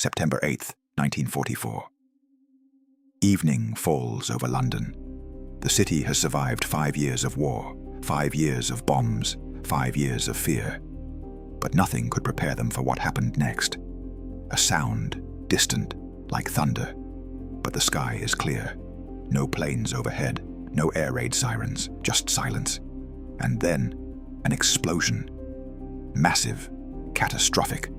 September 8th, 1944. Evening falls over London. The city has survived 5 years of war, 5 years of bombs, 5 years of fear. But nothing could prepare them for what happened next. A sound, distant, like thunder. But the sky is clear. No planes overhead, no air raid sirens, just silence. And then, an explosion. Massive, catastrophic.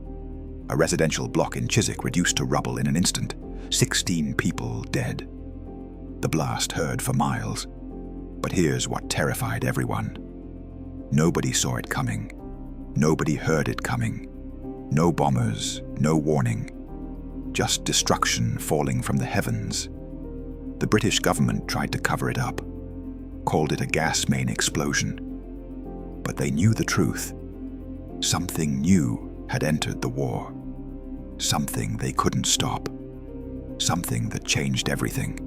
A residential block in Chiswick reduced to rubble in an instant. 16 people dead. The blast heard for miles. But here's what terrified everyone. Nobody saw it coming. Nobody heard it coming. No bombers, no warning. Just destruction falling from the heavens. The British government tried to cover it up, called it a gas main explosion. But they knew the truth. Something new had entered the war. Something they couldn't stop. Something that changed everything.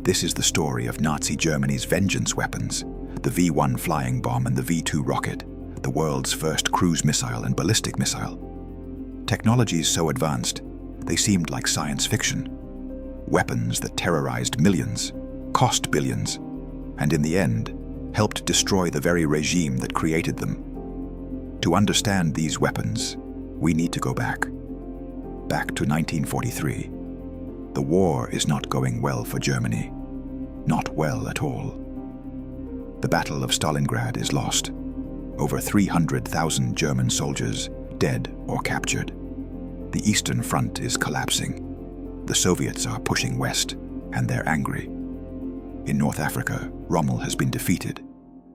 This is the story of Nazi Germany's vengeance weapons, the V-1 flying bomb and the V-2 rocket, the world's first cruise missile and ballistic missile. Technologies so advanced, they seemed like science fiction. Weapons that terrorized millions, cost billions, and in the end, helped destroy the very regime that created them. To understand these weapons, we need to go back. Back to 1943. The war is not going well for Germany. Not well at all. The Battle of Stalingrad is lost. Over 300,000 German soldiers dead or captured. The Eastern Front is collapsing. The Soviets are pushing west, and they're angry. In North Africa, Rommel has been defeated.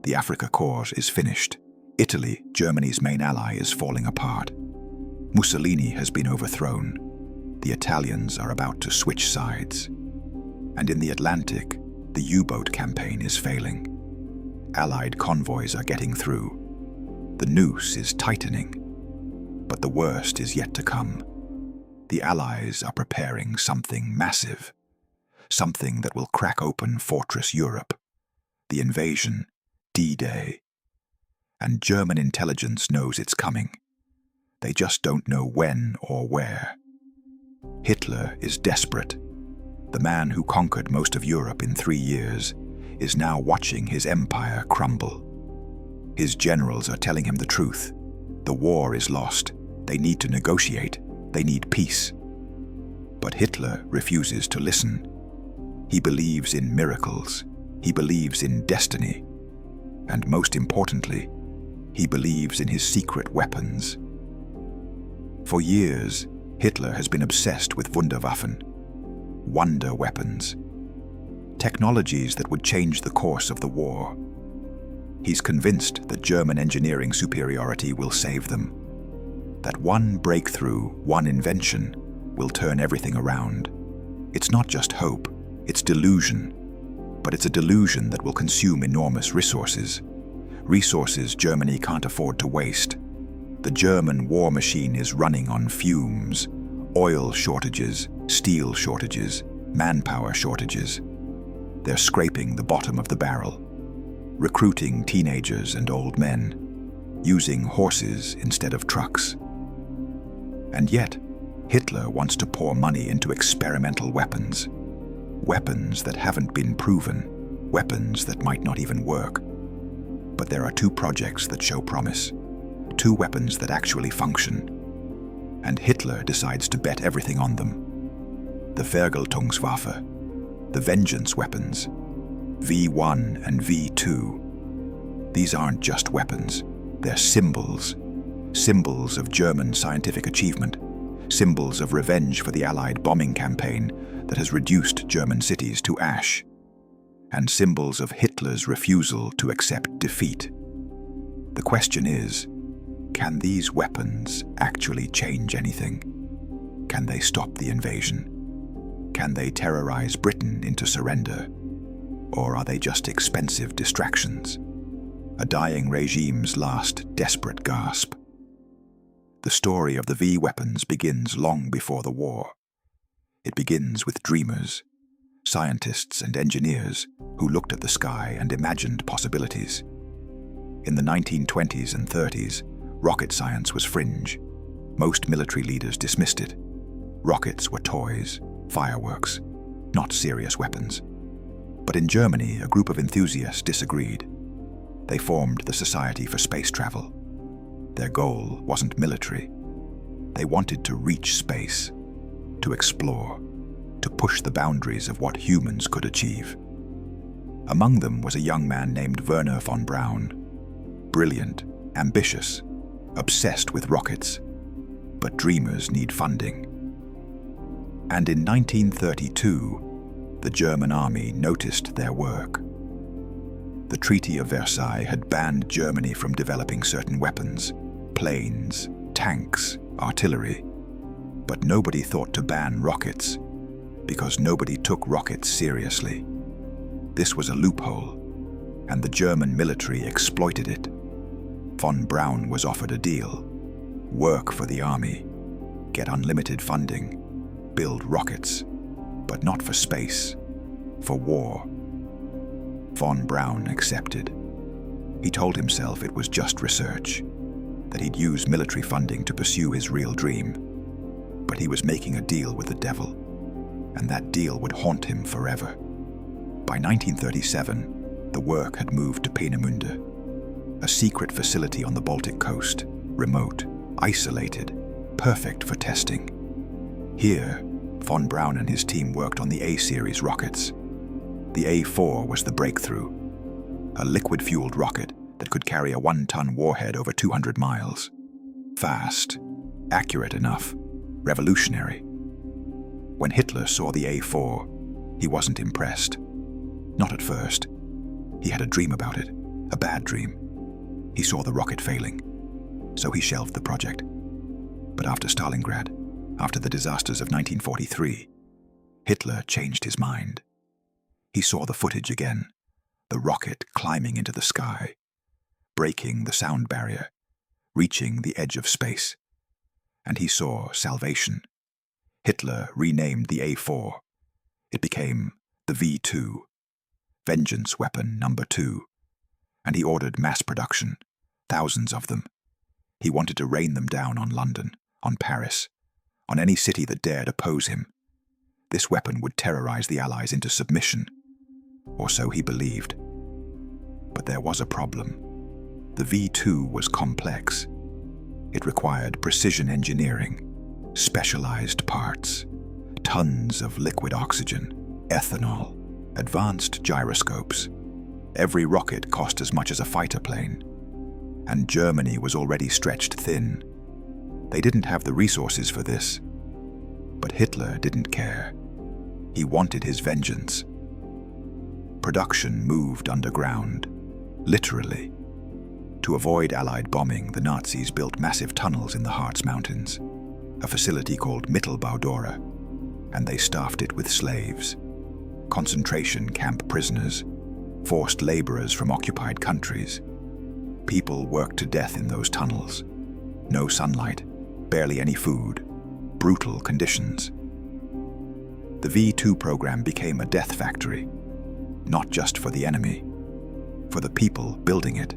The Afrika Korps is finished. Italy, Germany's main ally, is falling apart. Mussolini has been overthrown. The Italians are about to switch sides. And in the Atlantic, the U-boat campaign is failing. Allied convoys are getting through. The noose is tightening. But the worst is yet to come. The Allies are preparing something massive. Something that will crack open Fortress Europe. The invasion, D-Day. And German intelligence knows it's coming. They just don't know when or where. Hitler is desperate. The man who conquered most of Europe in 3 years is now watching his empire crumble. His generals are telling him the truth. The war is lost. They need to negotiate. They need peace. But Hitler refuses to listen. He believes in miracles. He believes in destiny. And most importantly, he believes in his secret weapons. For years, Hitler has been obsessed with Wunderwaffen, wonder weapons, technologies that would change the course of the war. He's convinced that German engineering superiority will save them, that one breakthrough, one invention, will turn everything around. It's not just hope, it's delusion, but it's a delusion that will consume enormous resources. Resources Germany can't afford to waste. The German war machine is running on fumes. Oil shortages, steel shortages, manpower shortages. They're scraping the bottom of the barrel, recruiting teenagers and old men, using horses instead of trucks. And yet, Hitler wants to pour money into experimental weapons. Weapons that haven't been proven, weapons that might not even work. But there are 2 projects that show promise. 2 weapons that actually function. And Hitler decides to bet everything on them. The Vergeltungswaffe, the vengeance weapons, V-1 and V-2. These aren't just weapons, they're symbols. Symbols of German scientific achievement, symbols of revenge for the Allied bombing campaign that has reduced German cities to ash, and symbols of Hitler's refusal to accept defeat. The question is, can these weapons actually change anything? Can they stop the invasion? Can they terrorize Britain into surrender? Or are they just expensive distractions? A dying regime's last desperate gasp. The story of the V weapons begins long before the war. It begins with dreamers, scientists and engineers who looked at the sky and imagined possibilities. In the 1920s and 30s, rocket science was fringe. Most military leaders dismissed it. Rockets were toys, fireworks, not serious weapons. But in Germany, a group of enthusiasts disagreed. They formed the Society for Space Travel. Their goal wasn't military. They wanted to reach space, to explore, to push the boundaries of what humans could achieve. Among them was a young man named Werner von Braun. Brilliant, ambitious, obsessed with rockets. But dreamers need funding. And in 1932, the German army noticed their work. The Treaty of Versailles had banned Germany from developing certain weapons, planes, tanks, artillery. But nobody thought to ban rockets, because nobody took rockets seriously. This was a loophole, and the German military exploited it. Von Braun was offered a deal: work for the army, get unlimited funding, build rockets, but not for space, for war. Von Braun accepted. He told himself it was just research, that he'd use military funding to pursue his real dream. But he was making a deal with the devil, and that deal would haunt him forever. By 1937, the work had moved to Peenemünde, a secret facility on the Baltic coast, remote, isolated, perfect for testing. Here, von Braun and his team worked on the A-series rockets. The A4 was the breakthrough, a liquid-fueled rocket that could carry a 1-ton warhead over 200 miles. Fast, accurate enough, revolutionary. When Hitler saw the A4, he wasn't impressed. Not at first. He had a dream about it, a bad dream. He saw the rocket failing, so he shelved the project. But after Stalingrad, after the disasters of 1943, Hitler changed his mind. He saw the footage again, the rocket climbing into the sky, breaking the sound barrier, reaching the edge of space. And he saw salvation. Hitler renamed the A4. It became the V2, Vengeance Weapon Number 2, and he ordered mass production, thousands of them. He wanted to rain them down on London, on Paris, on any city that dared oppose him. This weapon would terrorize the Allies into submission, or so he believed. But there was a problem. The V2 was complex. It required precision engineering, specialized parts, tons of liquid oxygen, ethanol, advanced gyroscopes. Every rocket cost as much as a fighter plane, and Germany was already stretched thin. They didn't have the resources for this. But Hitler didn't care. He wanted his vengeance. Production moved underground, literally. To avoid Allied bombing, the Nazis built massive tunnels in the Harz Mountains, a facility called Mittelbaudora, and they staffed it with slaves, concentration camp prisoners, forced laborers from occupied countries. People worked to death in those tunnels. No sunlight, barely any food, brutal conditions. The V2 program became a death factory, not just for the enemy, for the people building it.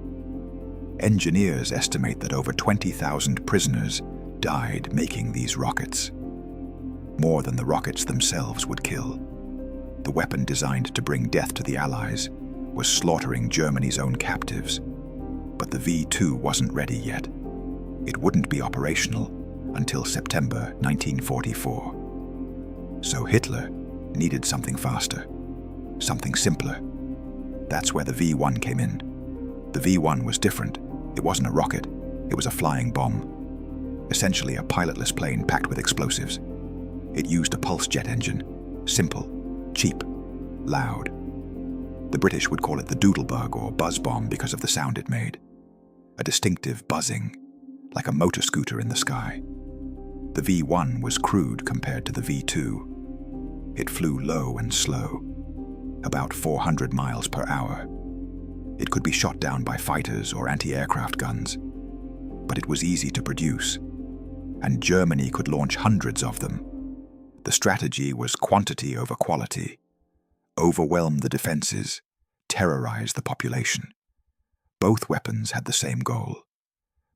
Engineers estimate that over 20,000 prisoners died making these rockets. More than the rockets themselves would kill. The weapon designed to bring death to the Allies was slaughtering Germany's own captives. But the V2 wasn't ready yet. It wouldn't be operational until September 1944. So Hitler needed something faster, something simpler. That's where the V1 came in. The V1 was different. It wasn't a rocket, it was a flying bomb. Essentially a pilotless plane packed with explosives. It used a pulse jet engine, simple, cheap, loud. The British would call it the doodlebug or buzz bomb because of the sound it made. A distinctive buzzing, like a motor scooter in the sky. The V1 was crude compared to the V2. It flew low and slow, about 400 miles per hour. It could be shot down by fighters or anti-aircraft guns, but it was easy to produce, and Germany could launch hundreds of them. The strategy was quantity over quality. Overwhelm the defenses, terrorize the population. Both weapons had the same goal: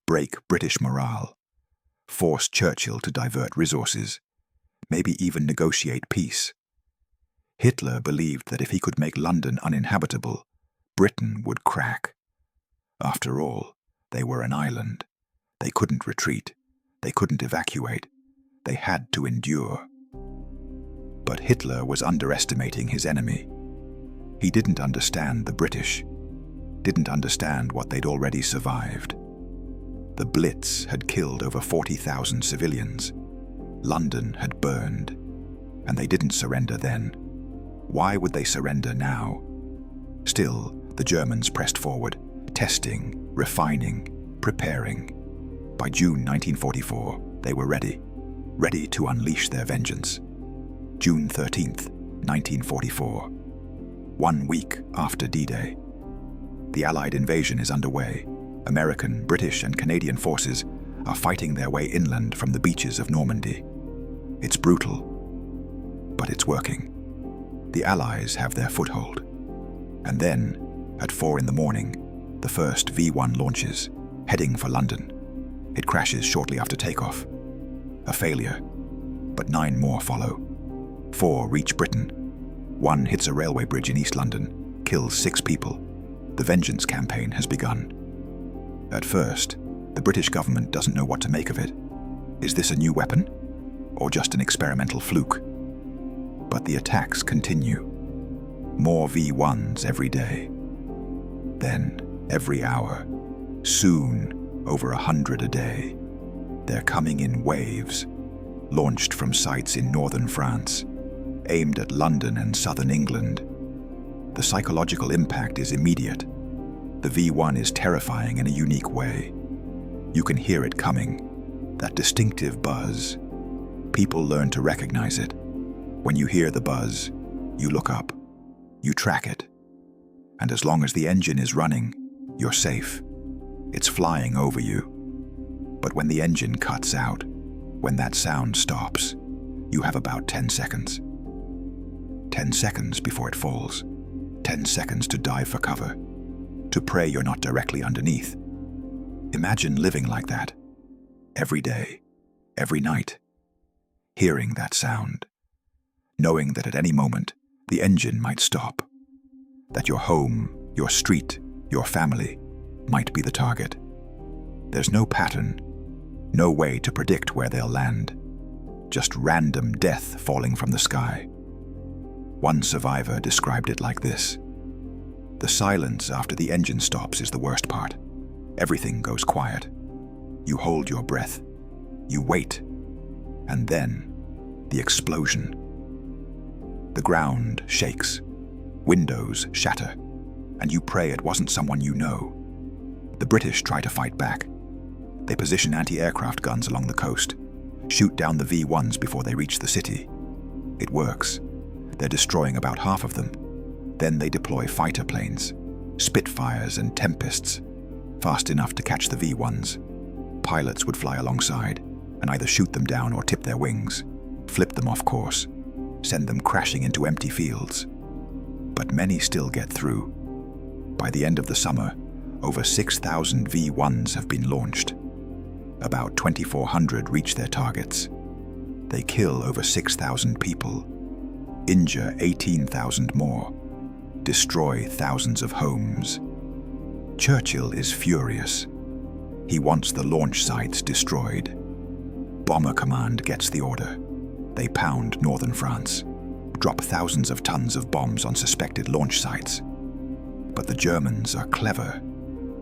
break British morale, force Churchill to divert resources, maybe even negotiate peace. Hitler believed that if he could make London uninhabitable, Britain would crack. After all, they were an island. They couldn't retreat. They couldn't evacuate. They had to endure. But Hitler was underestimating his enemy. He didn't understand the British, didn't understand what they'd already survived. The Blitz had killed over 40,000 civilians. London had burned, and they didn't surrender then. Why would they surrender now? Still, the Germans pressed forward, testing, refining, preparing. By June 1944, they were ready to unleash their vengeance. June 13th, 1944. 1 week after D-Day. The Allied invasion is underway. American, British, and Canadian forces are fighting their way inland from the beaches of Normandy. It's brutal, but it's working. The Allies have their foothold. And then, at 4 in the morning, the first V-1 launches, heading for London. It crashes shortly after takeoff. A failure, but 9 more follow. 4 reach Britain. 1 hits a railway bridge in East London, kills 6 people. The vengeance campaign has begun. At first, the British government doesn't know what to make of it. Is this a new weapon, or just an experimental fluke? But the attacks continue. More V-1s every day. Then, every hour. Soon, over 100 a day. They're coming in waves, launched from sites in northern France, aimed at London and southern England. The psychological impact is immediate. The V-1 is terrifying in a unique way. You can hear it coming, that distinctive buzz. People learn to recognize it. When you hear the buzz, you look up, you track it. And as long as the engine is running, you're safe. It's flying over you. But when the engine cuts out, when that sound stops, you have about 10 seconds. 10 seconds before it falls. 10 seconds to dive for cover. To pray you're not directly underneath. Imagine living like that. Every day. Every night. Hearing that sound. Knowing that at any moment, the engine might stop. That your home, your street, your family might be the target. There's no pattern. No way to predict where they'll land. Just random death falling from the sky. One survivor described it like this. The silence after the engine stops is the worst part. Everything goes quiet. You hold your breath. You wait. And then, the explosion. The ground shakes. Windows shatter. And you pray it wasn't someone you know. The British try to fight back. They position anti-aircraft guns along the coast, shoot down the V-1s before they reach the city. It works. They're destroying about half of them. Then they deploy fighter planes, Spitfires and Tempests, fast enough to catch the V-1s. Pilots would fly alongside and either shoot them down or tip their wings, flip them off course, send them crashing into empty fields. But many still get through. By the end of the summer, over 6,000 V-1s have been launched. About 2,400 reach their targets. They kill over 6,000 people, injure 18,000 more, destroy thousands of homes. Churchill is furious. He wants the launch sites destroyed. Bomber Command gets the order. They pound northern France, drop thousands of tons of bombs on suspected launch sites. But the Germans are clever.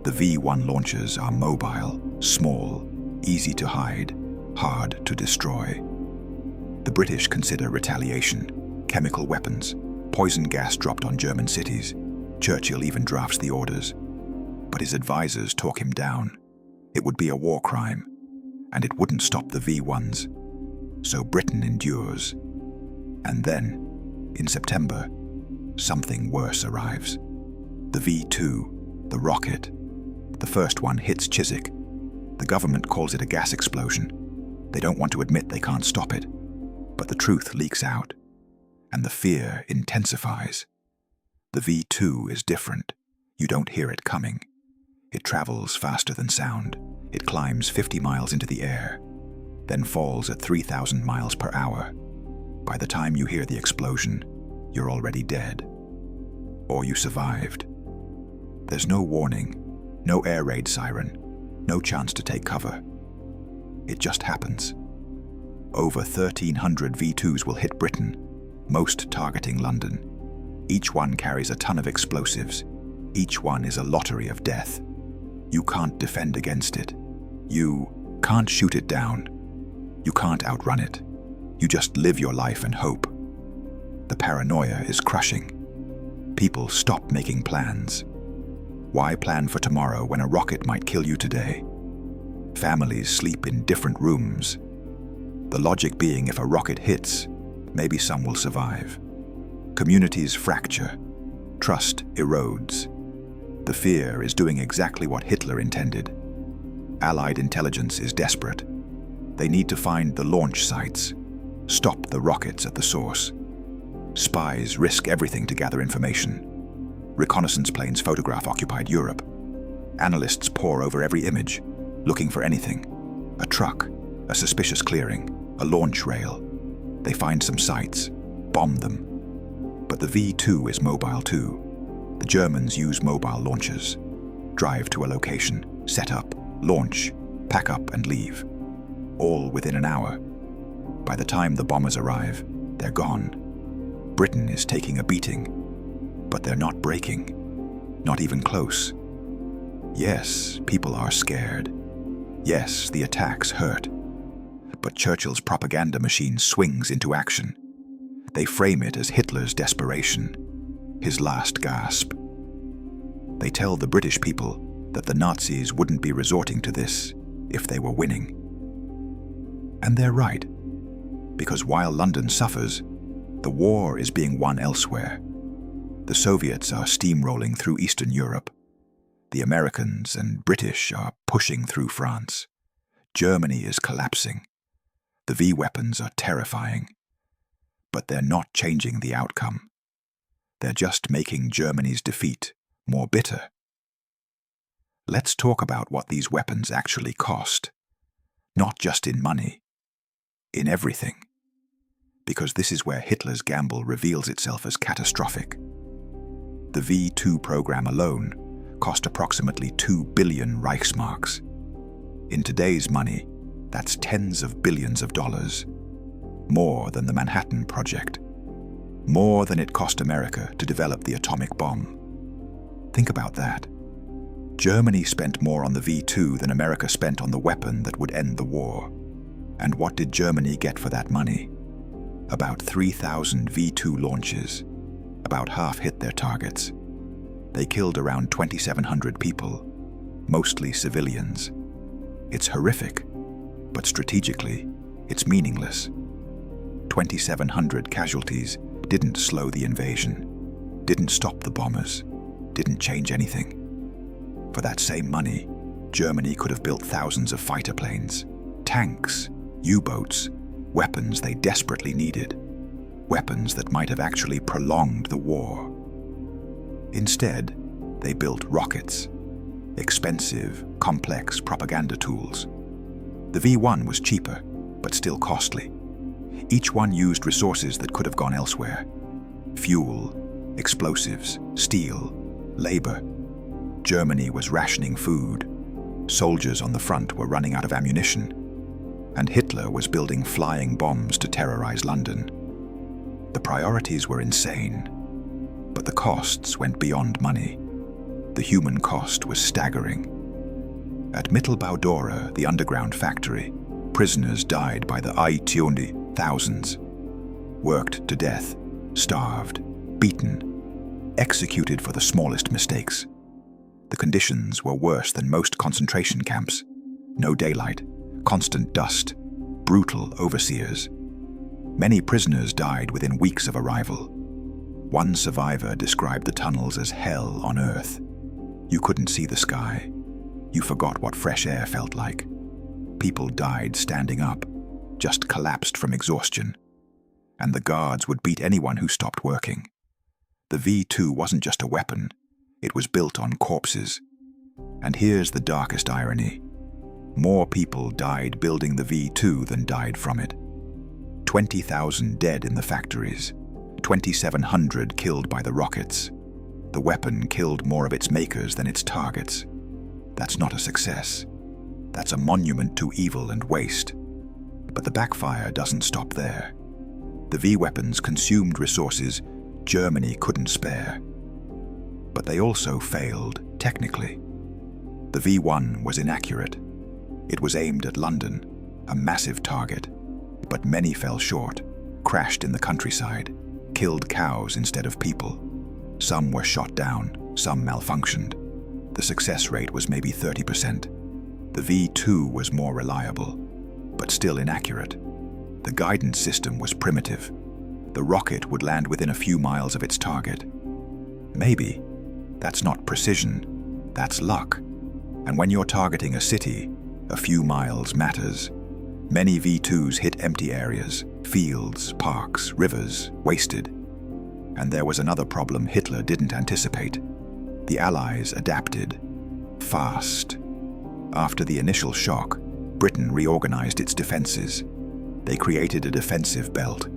The V-1 launchers are mobile, small, easy to hide, hard to destroy. The British consider retaliation, chemical weapons, poison gas dropped on German cities. Churchill even drafts the orders. But his advisors talk him down. It would be a war crime, and it wouldn't stop the V-1s. So Britain endures. And then, in September, something worse arrives. The V-2, the rocket. The first one hits Chiswick. The government calls it a gas explosion. They don't want to admit they can't stop it. But the truth leaks out, and the fear intensifies. The V-2 is different. You don't hear it coming. It travels faster than sound. It climbs 50 miles into the air, then falls at 3,000 miles per hour. By the time you hear the explosion, you're already dead. Or you survived. There's no warning, no air raid siren, no chance to take cover. It just happens. Over 1,300 V2s will hit Britain, most targeting London. Each one carries a ton of explosives. Each one is a lottery of death. You can't defend against it. You can't shoot it down. You can't outrun it. You just live your life and hope. The paranoia is crushing. People stop making plans. Why plan for tomorrow when a rocket might kill you today? Families sleep in different rooms. The logic being if a rocket hits, maybe some will survive. Communities fracture. Trust erodes. The fear is doing exactly what Hitler intended. Allied intelligence is desperate. They need to find the launch sites, stop the rockets at the source. Spies risk everything to gather information. Reconnaissance planes photograph occupied Europe. Analysts pore over every image, looking for anything. A truck, a suspicious clearing, a launch rail. They find some sites, bomb them. But the V2 is mobile too. The Germans use mobile launchers. Drive to a location, set up, launch, pack up and leave. All within an hour. By the time the bombers arrive, they're gone. Britain is taking a beating, but they're not breaking, not even close. Yes, people are scared. Yes, the attacks hurt. But Churchill's propaganda machine swings into action. They frame it as Hitler's desperation, his last gasp. They tell the British people that the Nazis wouldn't be resorting to this if they were winning. And they're right, because while London suffers, the war is being won elsewhere. The Soviets are steamrolling through Eastern Europe. The Americans and British are pushing through France. Germany is collapsing. The V-weapons are terrifying. But they're not changing the outcome. They're just making Germany's defeat more bitter. Let's talk about what these weapons actually cost. Not just in money, in everything. Because this is where Hitler's gamble reveals itself as catastrophic. The V2 program alone cost approximately 2 billion Reichsmarks. In today's money, that's tens of billions of dollars. More than the Manhattan Project. More than it cost America to develop the atomic bomb. Think about that. Germany spent more on the V2 than America spent on the weapon that would end the war. And what did Germany get for that money? About 3,000 V2 launches. About half hit their targets. They killed around 2,700 people, mostly civilians. It's horrific, but strategically, it's meaningless. 2,700 casualties didn't slow the invasion, didn't stop the bombers, didn't change anything. For that same money, Germany could have built thousands of fighter planes, tanks, U-boats, weapons they desperately needed, weapons that might have actually prolonged the war. Instead, they built rockets, expensive, complex propaganda tools. The V1 was cheaper, but still costly. Each one used resources that could have gone elsewhere. Fuel, explosives, steel, labor. Germany was rationing food. Soldiers on the front were running out of ammunition. And Hitler was building flying bombs to terrorize London. The priorities were insane, but the costs went beyond money. The human cost was staggering. At Mittelbau-Dora, the underground factory, prisoners died by the I-20, thousands. Worked to death, starved, beaten, executed for the smallest mistakes. The conditions were worse than most concentration camps. No daylight, constant dust, brutal overseers. Many prisoners died within weeks of arrival. One survivor described the tunnels as hell on earth. You couldn't see the sky. You forgot what fresh air felt like. People died standing up, just collapsed from exhaustion. And the guards would beat anyone who stopped working. The V2 wasn't just a weapon, it was built on corpses. And here's the darkest irony. More people died building the V2 than died from it. 20,000 dead in the factories, 2,700 killed by the rockets. The weapon killed more of its makers than its targets. That's not a success. That's a monument to evil and waste. But the backfire doesn't stop there. The V-weapons consumed resources Germany couldn't spare. But they also failed, technically. The V1 was inaccurate. It was aimed at London, a massive target, but many fell short, crashed in the countryside, killed cows instead of people. Some were shot down, some malfunctioned. The success rate was maybe 30%. The V2 was more reliable, but still inaccurate. The guidance system was primitive. The rocket would land within a few miles of its target. Maybe. That's not precision, that's luck. And when you're targeting a city, a few miles matters. Many V2s hit empty areas, fields, parks, rivers, wasted. And there was another problem Hitler didn't anticipate. The Allies adapted. Fast. After the initial shock, Britain reorganized its defenses. They created a defensive belt,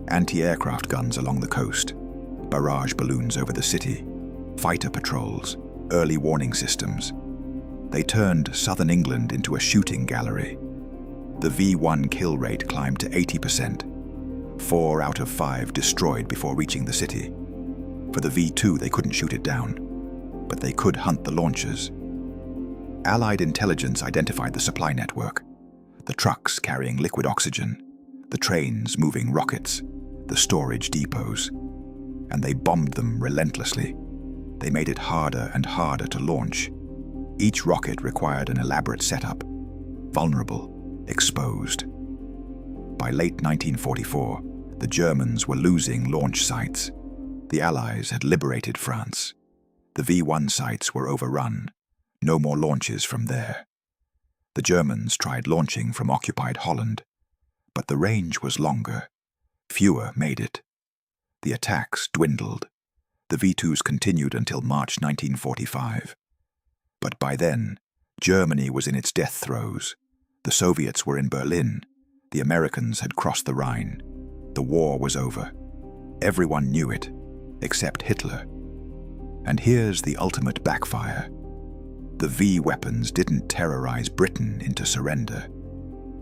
anti-aircraft guns along the coast, barrage balloons over the city, fighter patrols, early warning systems. They turned southern England into a shooting gallery. The V1 kill rate climbed to 80%. 4 out of 5 destroyed before reaching the city. For the V2, they couldn't shoot it down, but they could hunt the launchers. Allied intelligence identified the supply network, the trucks carrying liquid oxygen, the trains moving rockets, the storage depots, and they bombed them relentlessly. They made it harder and harder to launch. Each rocket required an elaborate setup, vulnerable, exposed. By late 1944, the Germans were losing launch sites. The Allies had liberated France. The V1 sites were overrun. No more launches from there. The Germans tried launching from occupied Holland, but the range was longer. Fewer made it. The attacks dwindled. The V2s continued until March 1945. But by then, Germany was in its death throes. The Soviets were in Berlin. The Americans had crossed the Rhine. The war was over. Everyone knew it, except Hitler. And here's the ultimate backfire. The V-weapons didn't terrorize Britain into surrender.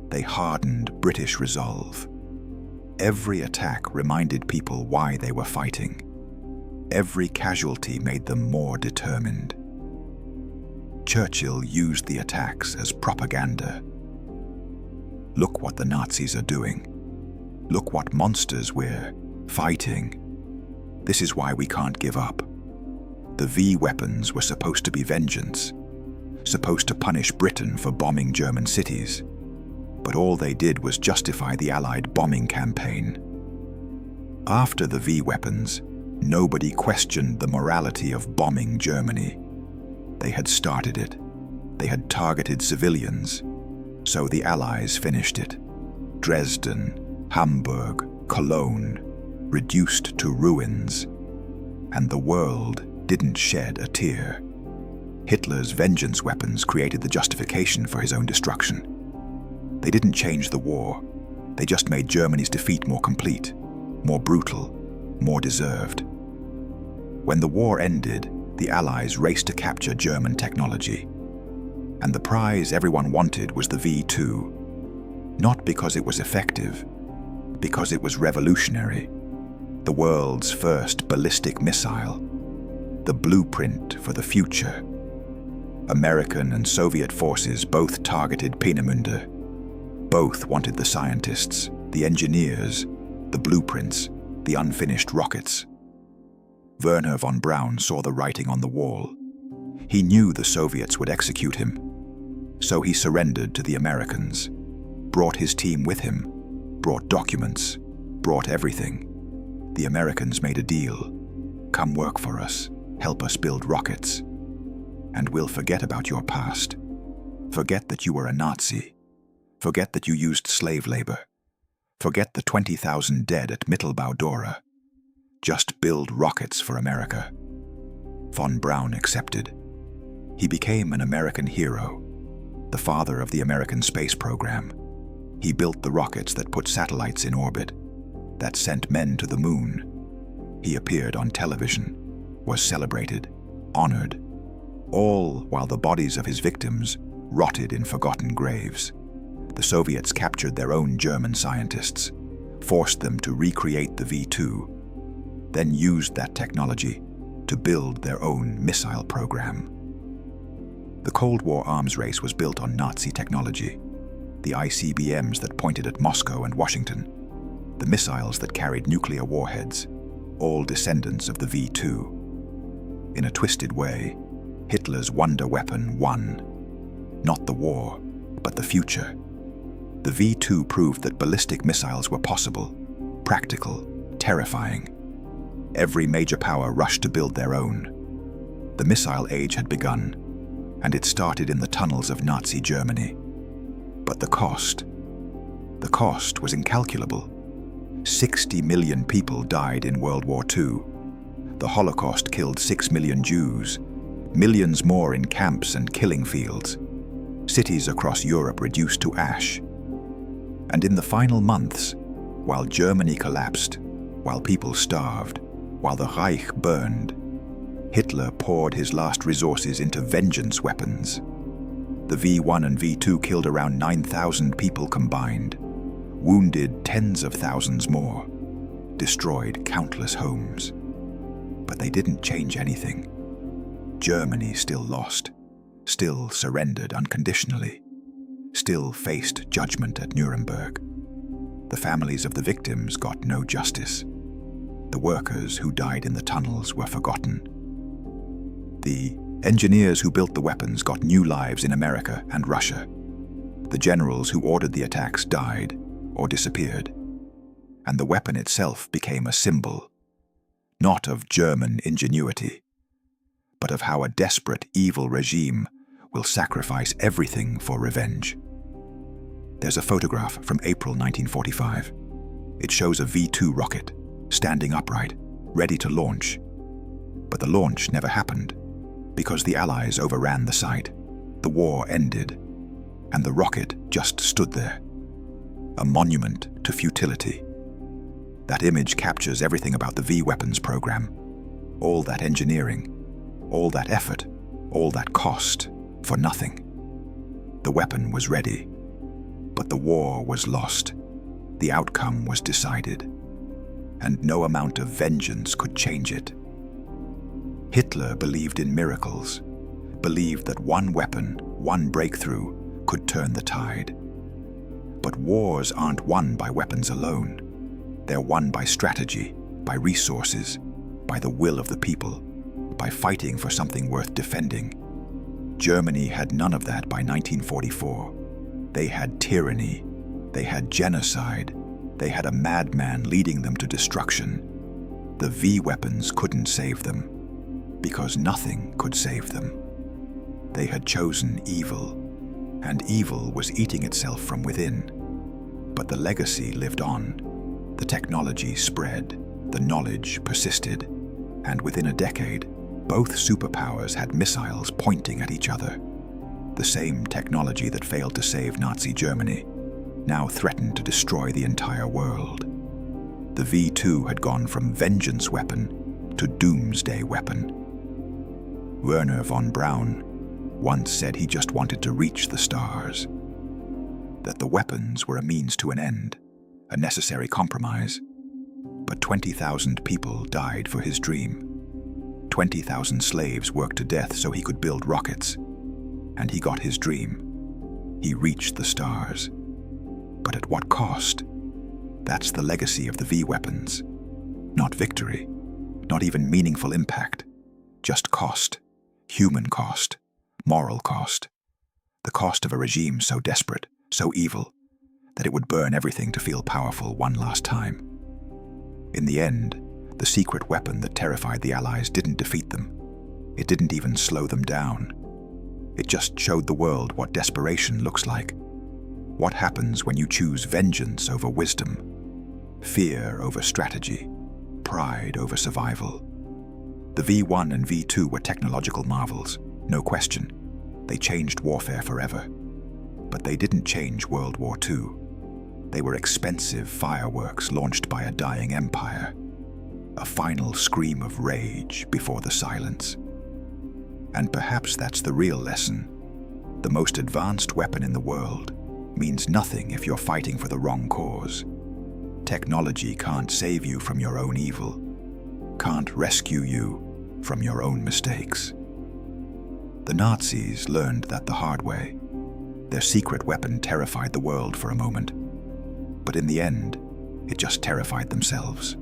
They hardened British resolve. Every attack reminded people why they were fighting. Every casualty made them more determined. Churchill used the attacks as propaganda. Look what the Nazis are doing. Look what monsters we're fighting. This is why we can't give up. The V-weapons were supposed to be vengeance, supposed to punish Britain for bombing German cities. But all they did was justify the Allied bombing campaign. After the V-weapons, nobody questioned the morality of bombing Germany. They had started it. They had targeted civilians. So the Allies finished it. Dresden, Hamburg, Cologne, reduced to ruins. And the world didn't shed a tear. Hitler's vengeance weapons created the justification for his own destruction. They didn't change the war. They just made Germany's defeat more complete, more brutal, more deserved. When the war ended, the Allies raced to capture German technology. And the prize everyone wanted was the V2. Not because it was effective, because it was revolutionary. The world's first ballistic missile. The blueprint for the future. American and Soviet forces both targeted Peenemünde. Both wanted the scientists, the engineers, the blueprints, the unfinished rockets. Werner von Braun saw the writing on the wall. He knew the Soviets would execute him. So he surrendered to the Americans, brought his team with him, brought documents, brought everything. The Americans made a deal. Come work for us, help us build rockets. And we'll forget about your past. Forget that you were a Nazi. Forget that you used slave labor. Forget the 20,000 dead at Mittelbau-Dora. Just build rockets for America. Von Braun accepted. He became an American hero, the father of the American space program. He built the rockets that put satellites in orbit, that sent men to the moon. He appeared on television, was celebrated, honored, all while the bodies of his victims rotted in forgotten graves. The Soviets captured their own German scientists, forced them to recreate the V-2, then used that technology to build their own missile program. The Cold War arms race was built on Nazi technology. The ICBMs that pointed at Moscow and Washington, the missiles that carried nuclear warheads, all descendants of the V-2. In a twisted way, Hitler's wonder weapon won. Not the war, but the future. The V-2 proved that ballistic missiles were possible, practical, terrifying. Every major power rushed to build their own. The missile age had begun, and it started in the tunnels of Nazi Germany. But the cost was incalculable. 60 million people died in World War II. The Holocaust killed 6 million Jews, millions more in camps and killing fields. Cities across Europe reduced to ash. And in the final months, while Germany collapsed, while people starved, while the Reich burned, Hitler poured his last resources into vengeance weapons. The V-1 and V-2 killed around 9,000 people combined, wounded tens of thousands more, destroyed countless homes. But they didn't change anything. Germany still lost, still surrendered unconditionally, still faced judgment at Nuremberg. The families of the victims got no justice. The workers who died in the tunnels were forgotten. The engineers who built the weapons got new lives in America and Russia. The generals who ordered the attacks died or disappeared, and the weapon itself became a symbol, not of German ingenuity, but of how a desperate, evil regime will sacrifice everything for revenge. There's a photograph from April 1945. It shows a V-2 rocket, standing upright, ready to launch. But the launch never happened, because the Allies overran the site. The war ended, and the rocket just stood there, a monument to futility. That image captures everything about the V-weapons program. All that engineering, all that effort, all that cost, for nothing. The weapon was ready, but the war was lost. The outcome was decided, and no amount of vengeance could change it. Hitler believed in miracles, believed that one weapon, one breakthrough, could turn the tide. But wars aren't won by weapons alone. They're won by strategy, by resources, by the will of the people, by fighting for something worth defending. Germany had none of that by 1944. They had tyranny, they had genocide, they had a madman leading them to destruction. The V-weapons couldn't save them, because nothing could save them. They had chosen evil, and evil was eating itself from within. But the legacy lived on. The technology spread, the knowledge persisted, and within a decade, both superpowers had missiles pointing at each other. The same technology that failed to save Nazi Germany now threatened to destroy the entire world. The V-2 had gone from vengeance weapon to doomsday weapon. Werner von Braun once said he just wanted to reach the stars, that the weapons were a means to an end, a necessary compromise. But 20,000 people died for his dream. 20,000 slaves worked to death so he could build rockets. And he got his dream. He reached the stars. But at what cost? That's the legacy of the V-weapons. Not victory, not even meaningful impact. Just cost, human cost, moral cost. The cost of a regime so desperate, so evil, that it would burn everything to feel powerful one last time. In the end, the secret weapon that terrified the Allies didn't defeat them. It didn't even slow them down. It just showed the world what desperation looks like. What happens when you choose vengeance over wisdom, fear over strategy, pride over survival. The V-1 and V-2 were technological marvels, no question. They changed warfare forever. But they didn't change World War II. They were expensive fireworks launched by a dying empire, a final scream of rage before the silence. And perhaps that's the real lesson. The most advanced weapon in the world means nothing if you're fighting for the wrong cause. Technology can't save you from your own evil, can't rescue you from your own mistakes. The Nazis learned that the hard way. Their secret weapon terrified the world for a moment, but in the end, it just terrified themselves.